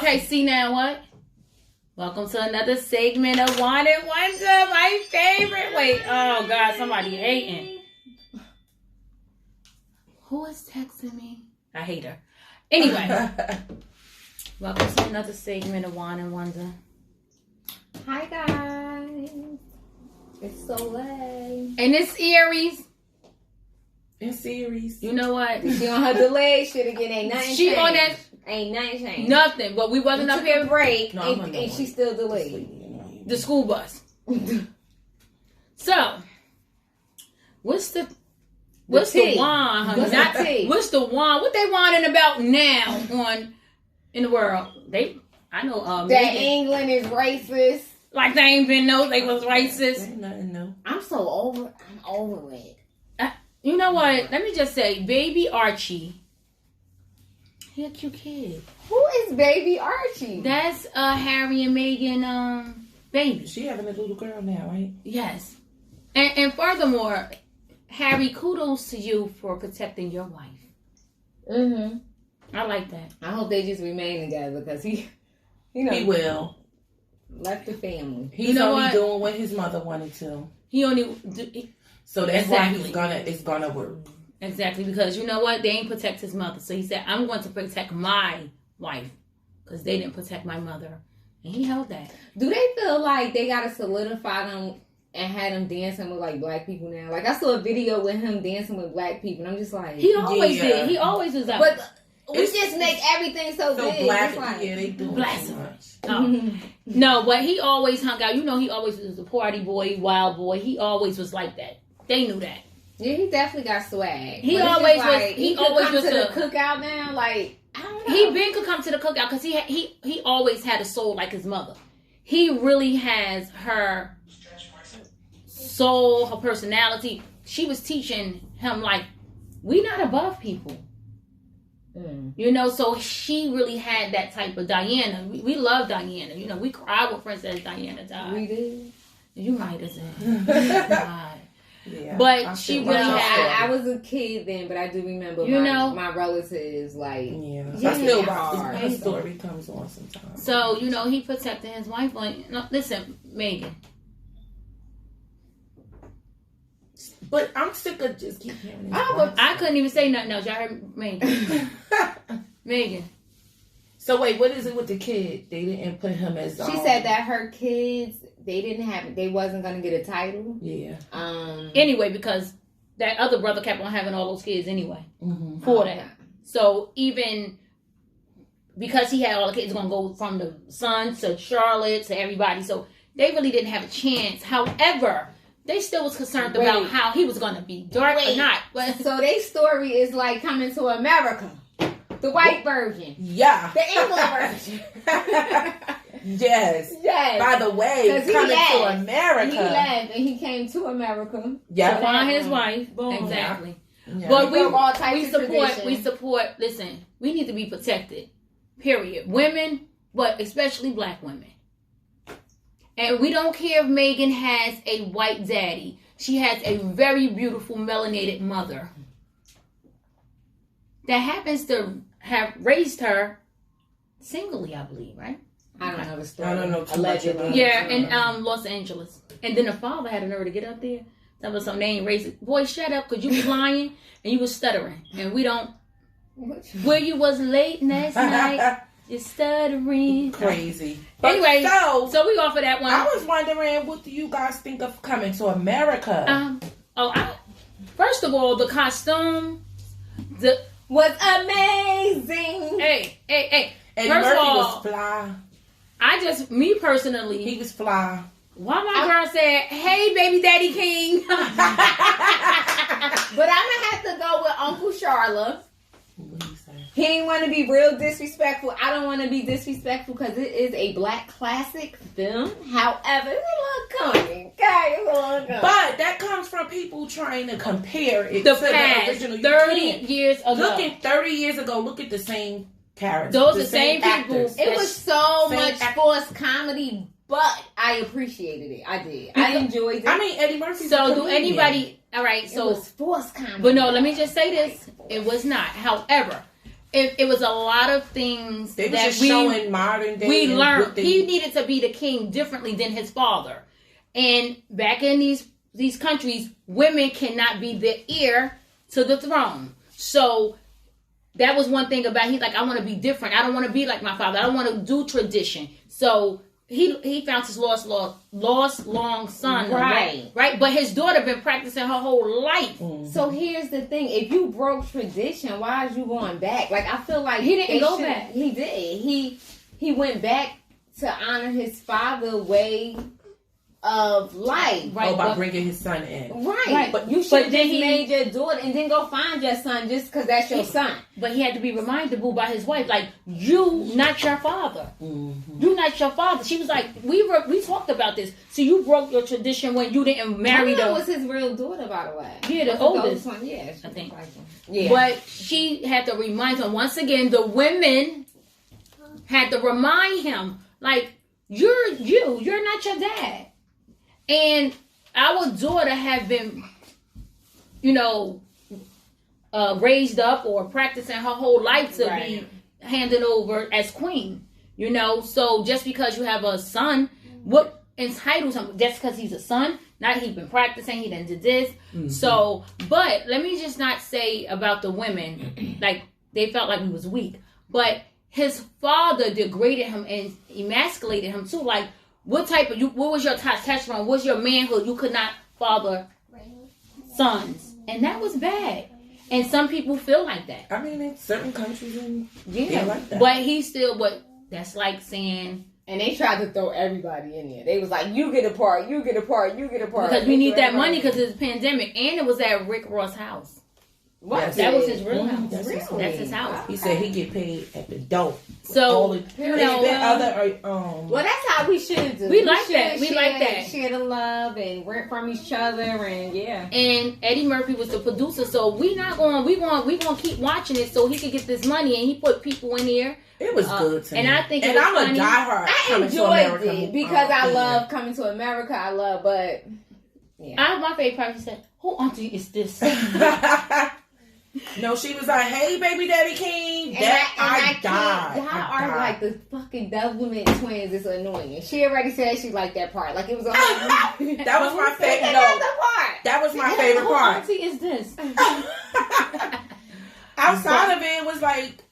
Okay, see now what? Welcome to another segment of Wanted Wonder, my favorite. Wait, oh God, somebody hating. Who is texting me? I hate her. Anyway, welcome to another segment of Wanted Wonder. Hi guys, it's Soleil. And it's Aries. In series. You know what? She on her delay shit again. Ain't nothing She changed. on that. Ain't nothing changed. Nothing, but we wasn't up here. Break, No, and she still delayed. The school bus. So, what's the tea. wand, honey? What's Not the tea? What's the wand? What they wanting about now in the world? I know That England is racist. like they ain't been know they was racist. Ain't nothing new. I'm over it. You know what? Let me just say, baby Archie, he a cute kid. Who is baby Archie? That's Harry and Meghan baby. She having a little girl now, right? Yes. And furthermore, Harry, kudos to you for protecting your wife. Mm-hmm. I like that. I hope they just remain together because he will. left the family. He's You know only what? doing what his mother wanted to. He only So that's Exactly. why it's gonna work. exactly because you know what, they ain't protect his mother. So he said, "I'm going to protect my wife because they didn't protect my mother," and he held that. Do they feel like they gotta solidify them and had him dancing with like black people now? Like I saw a video with him dancing with black people, and I'm just like, He always Yeah. did. He always was out. but we It's- just make everything so big. black. It's like, Yeah, they do Blasphemy. too much. Oh. No, but he always hung out. You know, he always was a party boy, wild boy. He always was like that. They knew that. yeah, he definitely got swag. He But it's always just was- like, he could always come was to the a- cookout now. Like I don't know. He been could come to the cookout because he always had a soul like his mother. He really has her soul, her personality. She was teaching him like, we not above people. You know, so she really had that type of Diana. We love Diana. You know, we cried when Princess Diana died. We did. You might as well. God. Yeah. But I she feel really like had- I was a kid then, but I do remember You know? my relatives like Yeah. Yeah, I still hard. her story comes on sometimes. So, you know, he protected his wife. No, listen, Megan. But I'm sick of just keep hearing this. I couldn't even say nothing else. Y'all heard Megan. Megan. So wait, what is it with the kid? They didn't put him as. she said that her kids they wasn't gonna get a title. Yeah. Anyway, because that other brother kept on having all those kids anyway. Mm-hmm. For that. So even because he had all the kids, going to go from the son to Charlotte to everybody. So they really didn't have a chance. However, they still was concerned about how he was going to be dark or not. But So their story is like coming to America, the white version, Yeah. the English version. Yes. Yes. By the way, 'Cause he coming to left. America. He left and he came to America. Yeah. to find his wife. Boom. Exactly. Yeah. But broke all types we of support, tradition. listen, we need to be protected. Period. Women, but especially black women. And we don't care if Megan has a white daddy. She has a very beautiful melanated mother that happens to have raised her singly, I believe, right? I don't know the story. I don't know too much Allegedly. about it. Yeah, in Los Angeles. And then the father had a nerve to get up there. That was some name raised. Boy, shut up, because you was lying and you was stuttering. And we don't. Where you was late last night, you're stuttering. Crazy. But Anyway, so so we offer that one. I was wondering, what do you guys think of coming to America? First of all, the costume, Was amazing. hey. Eddie First Murphy of all, was fly. me personally, He was fly. why my girl said, "Hey, baby, daddy king." But I'm gonna have to go with Uncle Charlotte. What do you say? He didn't want to be real disrespectful. I don't want to be disrespectful because it is a black classic film. However, it's a little corny. Okay, it's a little corny. But that comes from people trying to compare it The to past, the original. You 30 can't. years ago. Look at 30 years ago. Look at the same characters. Those the same people. actors. It was so Same much act- forced comedy, but I appreciated it. I did. I enjoyed it. I mean, Eddie Murphy. So do anybody? All right. it So, was forced comedy. but no. Let me just say this: it was not. However, it was a lot of things They was that just showing modern day. we and learned. what they- He needed to be the king differently than his father. And back in these countries, women cannot be the heir to the throne. So that was one thing about he's like, I want to be different. I don't want to be like my father. I don't want to do tradition. So he found his lost long son. Right. Right. But his daughter been practicing her whole life. So here's the thing: if you broke tradition, why is you going back? Like I feel like He didn't they go should- back. He did. He went back to honor his father's way of life. Right. by but- bringing his son in. Right. But- you should but have then just he- made your daughter and then go find your son just because that's your son. But he had to be reminded by his wife, like, you not your father. Mm-hmm. You not your father. She was like, we talked about this. So you broke your tradition when you didn't marry That the. was his real daughter, by the way. Yeah, the Was it oldest. one? Yeah, I think. Yeah. But she had to remind him once again. The women had to remind him, like, you're not your dad. And our daughter had been, raised up or practicing her whole life to Right. be handed over as queen. So just because you have a son, what entitles him? Just because he's a son, not he been practicing, he done did this. Mm-hmm. So, but let me just not say about the women, like they felt like he was weak, but his father degraded him and emasculated him too. Like, what was your testosterone? What was your manhood? You could not father sons, and that was bad. And some people feel like that. I mean, in certain countries, and Yeah, like that. but that's like saying, And they tried to throw everybody in there. They was like, you get a part, you get a part, you get a part. because we They need threw that money everybody because it's a pandemic, and it was at Rick Ross' house. What? Yes. That was his real Mhm, house. that's his Really? That's his house. he said he get paid at the dope. So, All the, you know, Well, that's how we should do. We like should that. We like that. Share the love and rent from each other, and yeah. And Eddie Murphy was the producer, so we gonna keep watching it so he could get this money, and he put people in here. It was good to and me. I think it and was I'm funny. a diehard I Coming to enjoyed America it because I fan. love Coming to America. I love, but My favorite part, he said, "Who auntie is this?" No, she was like, "Hey, baby, daddy king." and That I I died. can't- How I are died. like the fucking Doublemint twins is annoying? She already said she liked that part. Like it was on. That was my favorite. That's No, the part. that was my favorite Who part. auntie is this? Outside of it, it was like,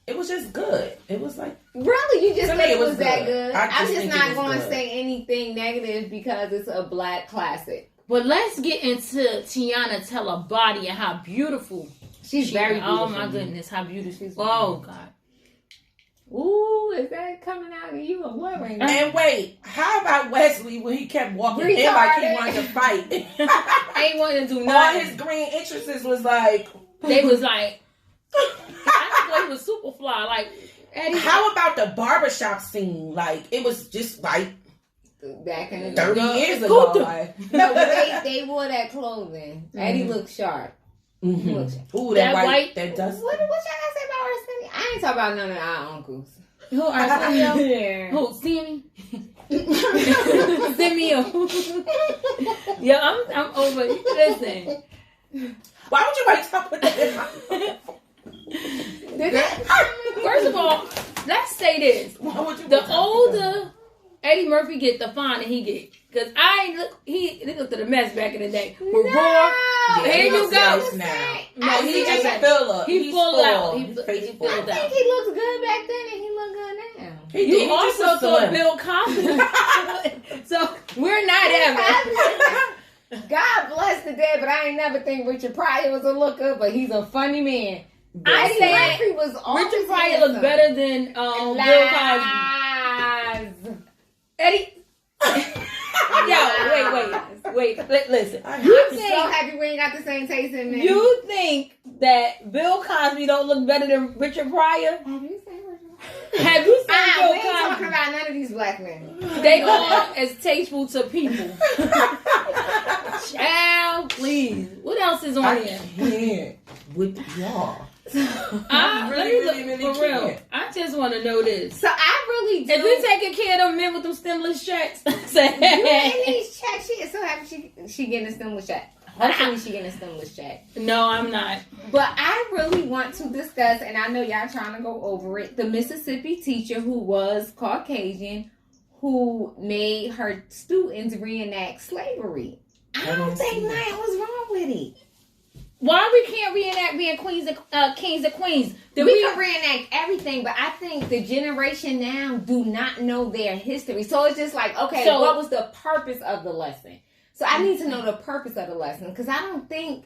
it was just good. It was like, Really, you just To me, think it it was was that good. good? I I'm just just think it not was going to good. say anything negative because it's a black classic. But let's get into Tiana Telabadi and how beautiful She's very beautiful. Oh my goodness, how beautiful! Oh God. Ooh, is that coming out of you or what right now? and wait, how about Wesley when he kept walking in Retarded. like he wanted to fight? Ain't wanting to do All nothing. his green interests was like, They was like, I thought he was super fly. Like, Eddie, how about the barbershop scene? Like, it was just like Back in the 30 day. years ago. Scooter. Like, No, but they wore that clothing. Eddie looked sharp. Mhm. Ooh, That that white- white, that dust. What y'all gotta say about Arsenio? I ain't talking about none of our uncles. who Arsenio? Yeah. Who? Send me a. Yeah, I'm over. Listen, Why would you wait to put that Did that? first of all, let's say this: Why would you the wait to- older Eddie Murphy get, the finer he get. Cause he looked at a mess back in the day. With Roar, Yeah, here he you looks go. nice now. No, I he think He's just a filler. he He's full out. His face He full. filled I out. think he looked good back then and he look good now. He You did. He also just was saw slim. Bill Cosby. So we're not ever. God bless the dead, but I ain't never think Richard Pryor was a looker, but he's a funny man. I Eddie said Murphy was always Richard Pryor handsome. looked better than Bill Cosby. Lies. Eddie. Yo, wait. Listen. I You I'm so think happy we ain't got the same taste in men. you think that Bill Cosby don't look better than Richard Pryor? Have you seen Richard? Have you seen We Bill ain't talking Cosby? about none of these black men. They are as tasteful to people. Child, please. What else is on I here? can't with y'all. Let me really, look really for real. can't. I just want to know this. So I really do. If we taking care of them men with them stimulus checks, say, you in these checks, she is so happy she getting a stimulus check. Hopefully she getting a stimulus check. No, I'm not. But I really want to discuss, and I know y'all trying to go over it, the Mississippi teacher who was Caucasian who made her students reenact slavery. I don't think nothing was wrong with it. Why we can't reenact being queens and kings and queens? We can reenact everything, but I think the generation now do not know their history. So it's just like, okay, So- what was the purpose of the lesson? So I need to know the purpose of the lesson, because I don't think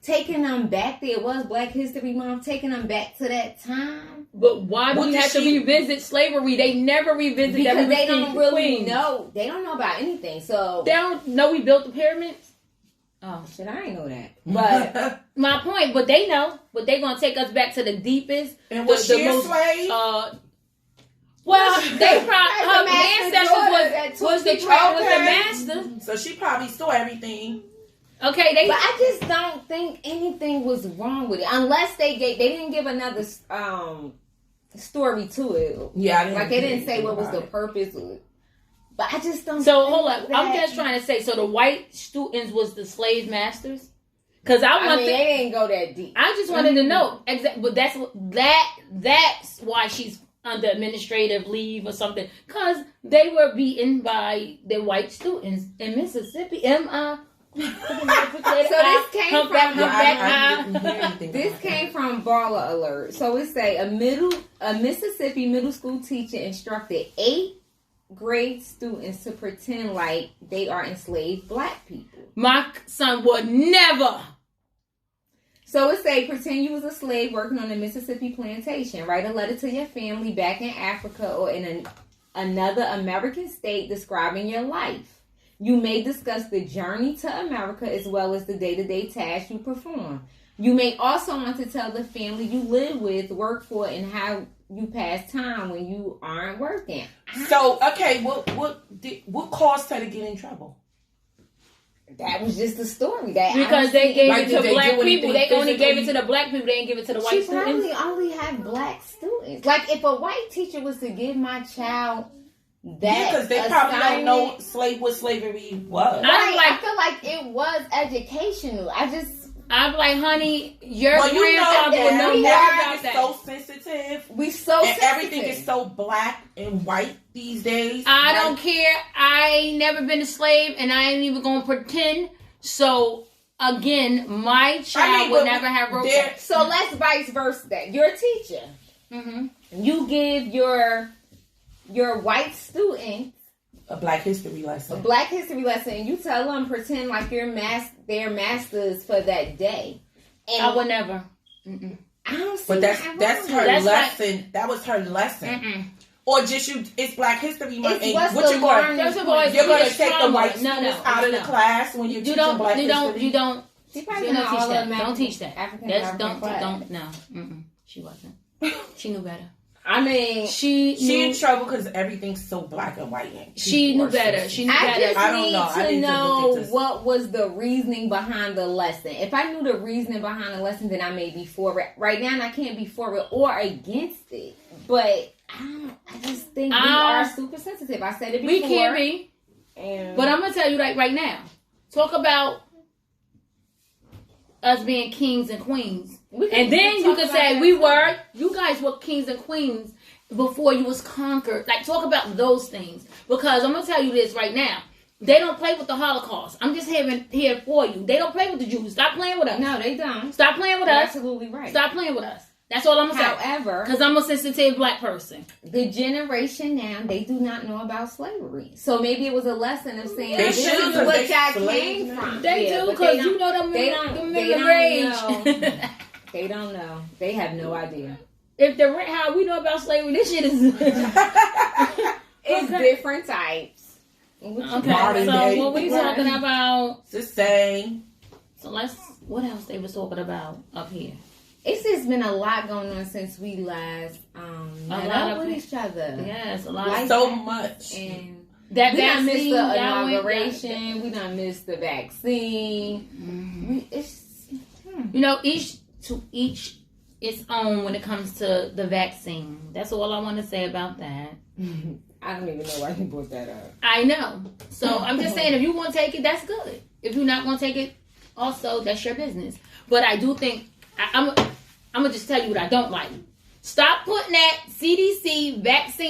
taking them back there, it was Black History Month, taking them back to that time. But why do What we did have to she- revisit slavery? They never revisited that. Because we they was don't kings and really queens. know. They don't know about anything. So They don't know we built the pyramids. oh shit, I ain't know that. But My point, but they know. But they gonna take us back to the deepest. And was the she a most, slave? well, they probably As a her master ancestors daughter that took was the people was the okay. master. So she probably stole everything. Okay, they. But I just don't think anything was wrong with it, unless they didn't give another story to it. Yeah, I didn't Like they didn't say think what was about the it. purpose of it. But I just don't. So think hold up, I'm that- just trying to say. So the white students was the slave masters, because I I want. mean, they didn't go that deep. I just wanted to know exactly. But that's why she's under administrative leave or something, because they were beaten by the white students in Mississippi. So this came from I didn't hear anything This about came from Baller Alert. So it say a Mississippi middle school teacher instructed 8th grade students to pretend like they are enslaved Black people. My son would never. So it say pretend you was a slave working on a Mississippi plantation. Write a letter to your family back in Africa or in another American state describing your life. You may discuss the journey to America as well as the day-to-day tasks you perform. You may also want to tell the family you live with, work for, and how you pass time when you aren't working. it. So okay, what caused her to get in trouble? That was just the story. That Because they gave Like, it did to they black do people. anything They only gave it physically? to the black people. They didn't give it to the She white probably students. only had Black students. Like if a white teacher was to give my child that, Yeah, because they probably don't know assignment- what slavery was. I feel like it was educational. I'm like, honey, your Well, you know grandfather would know that more everything about is that. so sensitive, We so and sensitive. everything is so black and white these days. I Like, don't care. I ain't never been a slave, and I ain't even gonna pretend. So again, my child would but never have broken. there- So let's vice versa that. You're a teacher. Mm-hmm. You give your white student a Black History a lesson. Black History lesson, and you tell them pretend like they're masters for that day. And I would never. Mm-mm. I don't see But that's nothing that's wrong her with it. That's lesson. That was her lesson. Mm-mm. Or just it's Black History Month. It's And what's what the you going? learning First of all, point. You're going to It's take the trauma. white No, students no, out of the no. class when you're You teaching don't. Black You don't. History. You don't. She You probably don't not teach all that. American- Don't teach that. African That's American don't. class. Don't. No. Mm-mm. She wasn't. She knew better. I mean, She She knew. in trouble because everything's so black and white. She knew better. She knew I better. just I don't need know. I to need to know look at this. what was the reasoning behind the lesson. If I knew the reasoning behind the lesson, then I may be for it. Right now, I can't be for it or against it. But I just think we are super sensitive. I said it before. We can be. And But I'm gonna tell you like right now. Talk about us being kings and queens. And then you can say you guys were kings and queens before you was conquered. Like talk about those things. Because I'm gonna tell you this right now. They don't play with the Holocaust. I'm just here for you. They don't play with the Jews. Stop playing with us. No, they don't. Stop playing with You're us. absolutely right. Stop playing with us. That's all I'm gonna say. However, Because I'm a sensitive black person. the generation now, they do not know about slavery. So maybe it was a lesson of saying, They this should, is 'cause what they y'all slaves came now. from. They Yeah, do, but because they you know them they them don't men know. rage. They don't know. They have no idea. If the how we know about slavery, this shit is It's Okay. different types. What you okay. Modern So day. what we talking about? It's the same. So what else they was talking about up here? It's just been a lot going on since we last met lot up of with each other. Yes, a lot. Like- Of, So much. And that we done missed vaccine, the y'all went- inauguration. We done missed the vaccine. Mhm. It's You know, each its own when it comes to the vaccine. That's all I want to say about that. I don't even know why you brought that up. I know. So I'm just saying, if you want to take it, that's good. If you're not going to take it, also, that's your business. But I do think, I'm going to just tell you what I don't like. Stop putting that CDC vaccine